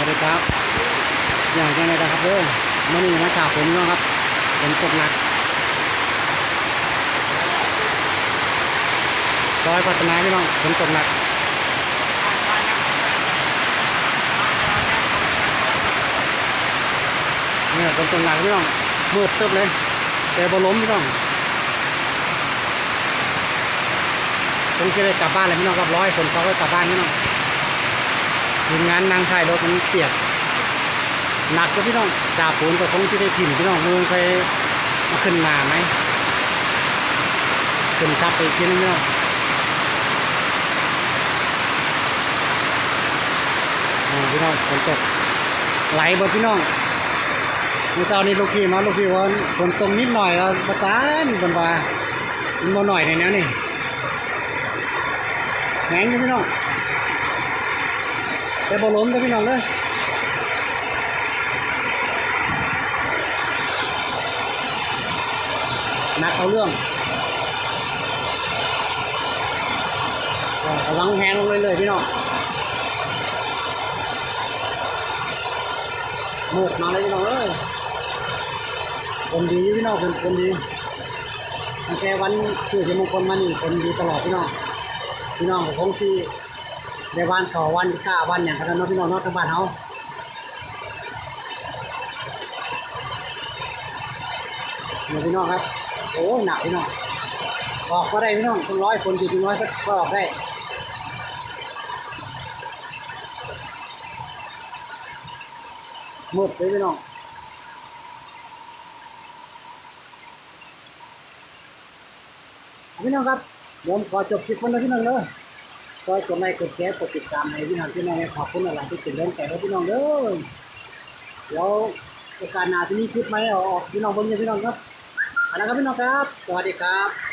ดีครับอย่างไรนะครับเด้อมื่อนี้มาจากผมเนาะครับฝนตกหนักซอยพัฒนาพี่น้องฝนตกหนักเนี่ยฝนตกหนักพี่น้องมืดตึ๊บเลยแต่บอล้มพี่น้องต้องจะได้กลับบ้านเลยพี่น้องครับร้อยฝนเขาก็กลับบ้านพี่น้องทีมงานนั่งถ่ายรถมันเปียกหนักก็พี่น้องจากฝนก็คงที่ได้ถิ่นพี่น้องเมืองเคยมาขึ้นมาไหมขึ้นทับไปทีนึงพี่น้องพี่น้องฝนตกไหลบนพี่น้องเมื่อเช้านี้ลูกพี่มาลูกพี่ว่าฝนตกนิดหน่อยแล้วประสานบนบ่ามันบ่หน่อยในนี้นี่แหงอยู่พี่น้องแต่บ่ล้มแต่พี่น้องเลยหนักเอาเรื่องกำลังแห้งลงเลยพี่น้องหมกมาเลยพี่น้องเอ้ยคนดีพี่น้องเป็นคนดีตั้งแต่วันชื่อเสียมงคลมานี่คนดีตลอดพี่น้องคงที่ในวันต่อวันข้าวันอย่างนั้นเนาะพี่น้องเนาะทางบ้านเขาเนี่ยพี่น้องครับโอ้หนักพี่น้องออกก็ได้พี่น้องคนร้อยคนอยู่ที่น้อยก็ออกได้มืดเลยพี่น้องพี่น้องครับผมขอจบคลิปวันนี้พี่น้องเด้อขอกดไลค์กดแชร์กดติดตามให้พี่น้องขอบคุณอะไรที่ติดเล่นแต่พี่น้องเด้อเดี๋ยวโอกาสหน้าที่มีคลิปไหมออกพี่น้องบนนี้พี่น้องครับเอาละครับพี่น้องครับสวัสดีครับ